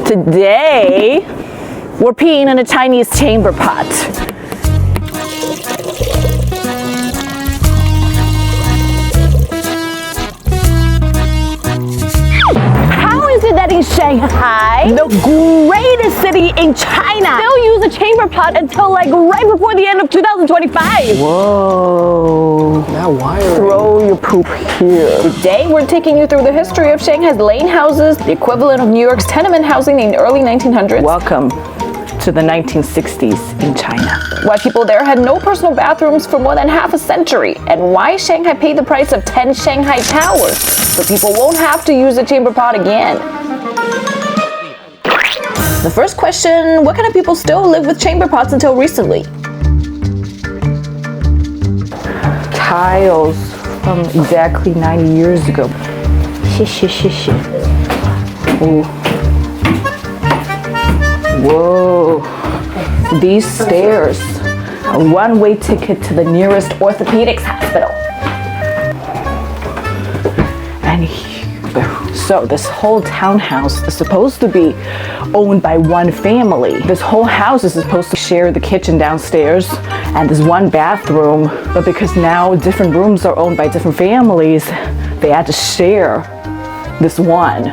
Today, we're peeing in a Chinese chamber pot. How is it that in Shanghai, the greatest city in China, they'll use a chamber pot until like right before the end of 2025? Whoa. That wiring. Throw your poop here. Today, we're taking you through the history of Shanghai's lane houses, the equivalent of New York's tenement housing in the early 1900s. Welcome to the 1960s in China. Why people there had no personal bathrooms for more than half a century, and why Shanghai paid the price of 10 Shanghai Towers, so people won't have to use a chamber pot again. The first question, what kind of people still live with chamber pots until recently? Tiles from exactly 90 years ago. Ooh. Whoa. These stairs, a one-way ticket to the nearest orthopedics hospital. And so this whole townhouse is supposed to be owned by one family. This whole house is supposed to share the kitchen downstairs and this one bathroom, but because now different rooms are owned by different families, they had to share this one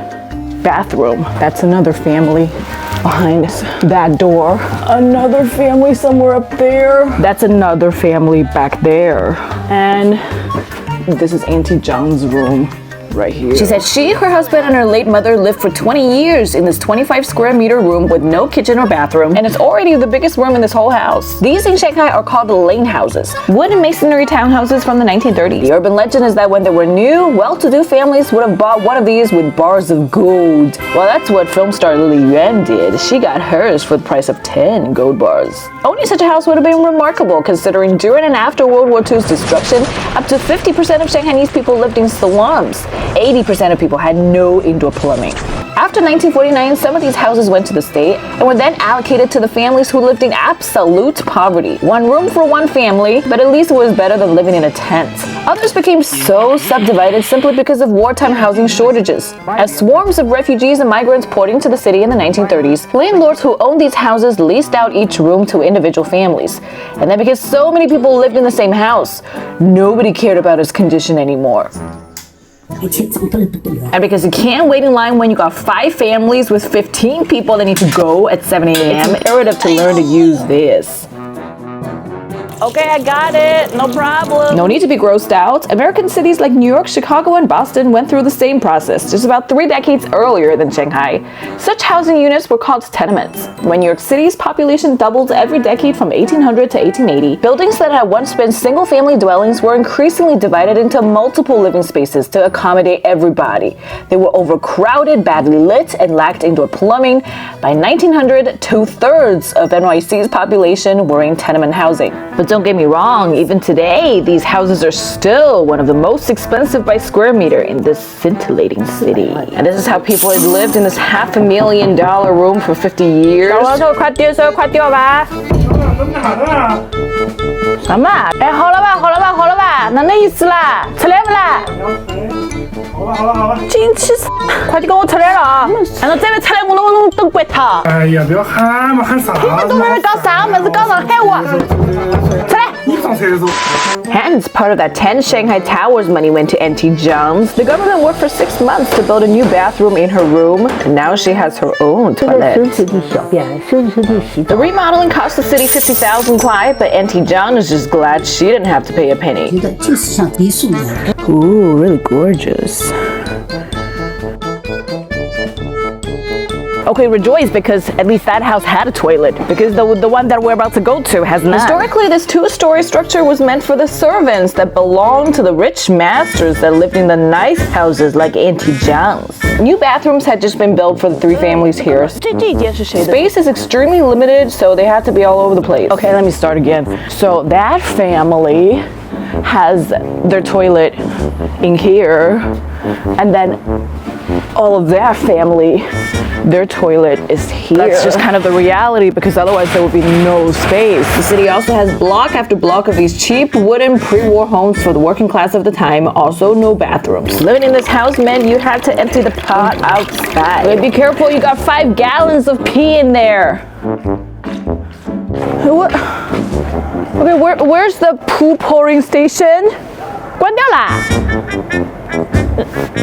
bathroom. That's another family behind that door. Another family somewhere up there. That's another family back there. And this is Auntie Zhang's room. Right here. She said she, her husband, and her late mother lived for 20 years in this 25 square meter room with no kitchen or bathroom, and it's already the biggest room in this whole house. These in Shanghai are called lane houses, wooden masonry townhouses from the 1930s. The urban legend is that when there were new, well-to-do families would have bought one of these with bars of gold. Well, that's what film star Lily Yuan did. She got hers for the price of 10 gold bars. Owning such a house would have been remarkable, considering during and after World War II's destruction, up to 50% of Shanghainese people lived in slums. 80% of people had no indoor plumbing. After 1949, some of these houses went to the state and were then allocated to the families who lived in absolute poverty. One room for one family, but at least it was better than living in a tent. Others became so subdivided simply because of wartime housing shortages. As swarms of refugees and migrants poured into the city in the 1930s, landlords who owned these houses leased out each room to individual families. And then because so many people lived in the same house, nobody cared about its condition anymore. And because you can't wait in line when you got 5 families with 15 people that need to go at 7 a.m., it's imperative to learn to use this. Okay, I got it. No problem. No need to be grossed out. American cities like New York, Chicago, and Boston went through the same process just about 3 decades earlier than Shanghai. Such housing units were called tenements. When New York City's population doubled every decade from 1800 to 1880, buildings that had once been single-family dwellings were increasingly divided into multiple living spaces to accommodate everybody. They were overcrowded, badly lit, and lacked indoor plumbing. By 1900, 2/3 of NYC's population were in tenement housing. But don't get me wrong, even today, these houses are still one of the most expensive by square meter in this scintillating city. And this is how people had lived in this $500,000 room for 50 years. 干嘛？哎，好了吧，好了吧，好了吧，那意思啦，出来不啦？好了，进去，快点给我出来了啊！按照这边出来，我弄灯关它。哎呀，不要喊嘛，喊啥？听不懂那边搞啥么子，搞上喊我。出来！你上厕所。Hence, part of that 10 Shanghai Towers money went to Auntie Zhang's. The government worked for 6 months to build a new bathroom in her room, and now she has her own toilet. The remodeling cost the city 50,000 kuai, but Auntie Zhang is just glad she didn't have to pay a penny. Ooh, really gorgeous. Okay, rejoice because at least that house had a toilet, because the one that we're about to go to has none. Historically, this 2-story structure was meant for the servants that belonged to the rich masters that lived in the nice houses like Auntie Zhang's. New bathrooms had just been built for the 3 families here. Space is extremely limited, so they had to be all over the place. Okay, let me start again. So that family has their toilet in here, and then all of their family their toilet is here. That's just kind of the reality because otherwise there would be no space. The city also has block after block of these cheap wooden pre-war homes for the working class of the time. Also no bathrooms. Living in this house meant you had to empty the pot outside. But be careful, you got 5 gallons of pee in there. What? Okay, where's the poo pouring station? 关掉啦!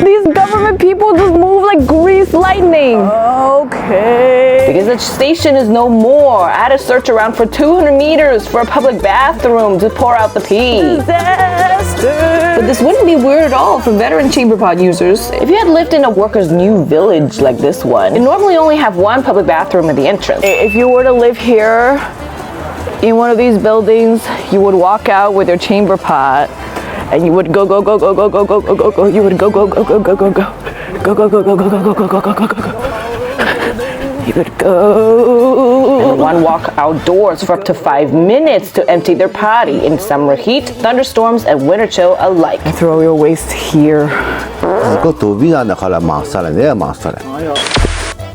These government people just move like grease lightning. Okay. Because the station is no more. I had to search around for 200 meters for a public bathroom to pour out the pee. Disaster. But this wouldn't be weird at all for veteran chamber pot users. If you had lived in a workers' new village like this one, you normally only have one public bathroom at the entrance. If you were to live here in one of these buildings, you would walk out with your chamber pot. And you would go. You would go. You would go. And one walk outdoors for up to 5 minutes to empty their potty in summer heat, thunderstorms, and winter chill alike. And throw your waste here.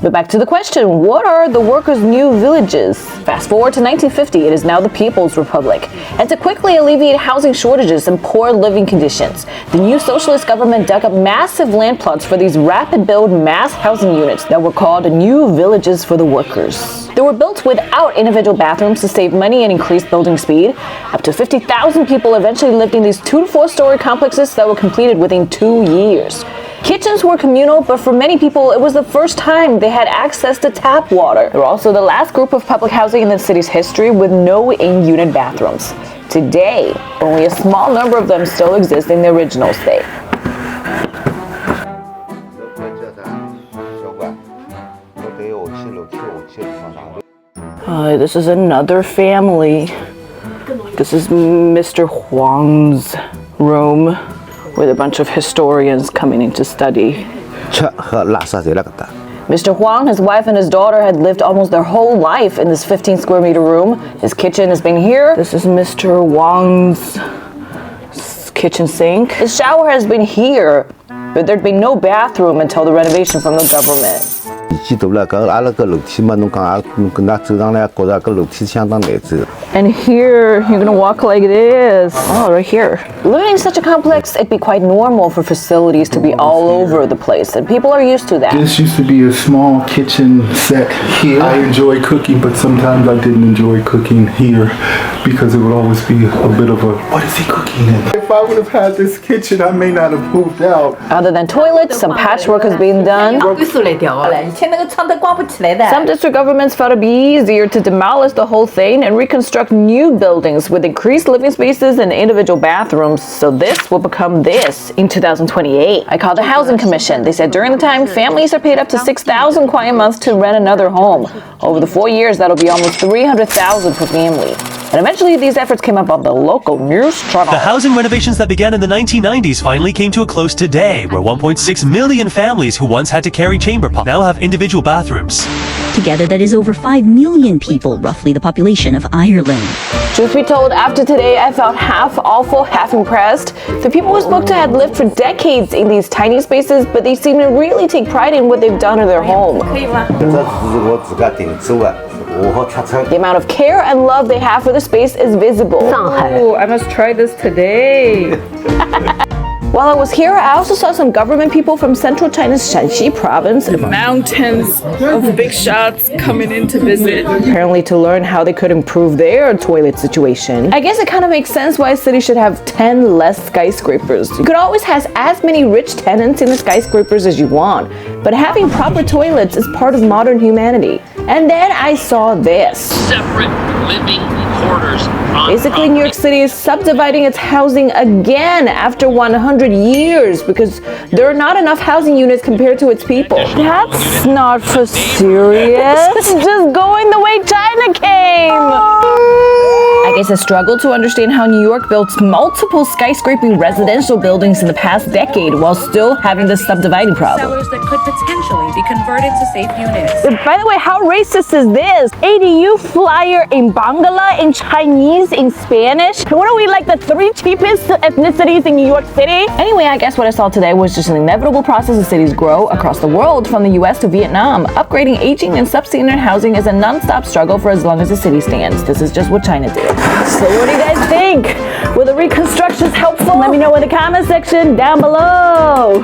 But back to the question, what are the workers' new villages? Fast forward to 1950, it is now the People's Republic. And to quickly alleviate housing shortages and poor living conditions, the new socialist government dug up massive land plots for these rapid build mass housing units that were called new villages for the workers. They were built without individual bathrooms to save money and increase building speed. Up to 50,000 people eventually lived in these 2 to 4 story complexes that were completed within 2 years. Kitchens were communal, but for many people, it was the first time they had access to tap water. They were also the last group of public housing in the city's history with no in-unit bathrooms. Today, only a small number of them still exist in the original state. This is another family. This is Mr. Huang's room, with a bunch of historians coming in to study. Mr. Huang, his wife, and his daughter had lived almost their whole life in this 15 square meter room. His kitchen has been here. This is Mr. Wang's kitchen sink. His shower has been here, but there'd been no bathroom until the renovation from the government. And here, you're gonna walk like this. Oh, right here. Living in such a complex, it'd be quite normal for facilities to be all over the place, and people are used to that. This used to be a small kitchen set here. I enjoy cooking, but sometimes I didn't enjoy cooking here because it would always be a bit of a, what is he cooking in? If I would have had this kitchen, I may not have moved out. Other than toilets, some patchwork has been done. Some district governments felt it'd be easier to demolish the whole thing and reconstruct new buildings with increased living spaces and individual bathrooms. So this will become this in 2028. I called the Housing Commission. They said during the time, families are paid up to 6,000 kwai a month to rent another home. Over the 4 years, that'll be almost 300,000 per family. And eventually, these efforts came up on the local news channel. The housing renovations that began in the 1990s finally came to a close today, where 1.6 million families who once had to carry chamber pot now have individual bathrooms. Together, that is over 5 million people, roughly the population of Ireland. Truth be told, after today, I felt half awful, half impressed. The people we spoke to had lived for decades in these tiny spaces, but they seem to really take pride in what they've done in their home. The amount of care and love they have for the space is visible. Oh, I must try this today. While I was here, I also saw some government people from central China's Shanxi province. Mountains of big shots coming in to visit. Apparently to learn how they could improve their toilet situation. I guess it kind of makes sense why a city should have 10 less skyscrapers. You could always have as many rich tenants in the skyscrapers as you want, but having proper toilets is part of modern humanity. And then I saw this. Separate living quarters. Basically, New York City is subdividing its housing again after 100 years because there are not enough housing units compared to its people. That's not for serious. It's just going the way China came. I guess I struggle to understand how New York built multiple skyscraping residential buildings in the past decade while still having this subdividing problem. Sellers that could potentially be converted to safe units. By the way, how racist is this? ADU flyer in Bangla, in Chinese, in Spanish. What are we, like the 3 cheapest ethnicities in New York City? Anyway, I guess what I saw today was just an inevitable process as cities grow across the world, from the US to Vietnam. Upgrading aging and substandard housing is a non-stop struggle for as long as the city stands. This is just what China did. So what do you guys think? Were the reconstructions helpful? Let me know in the comment section down below.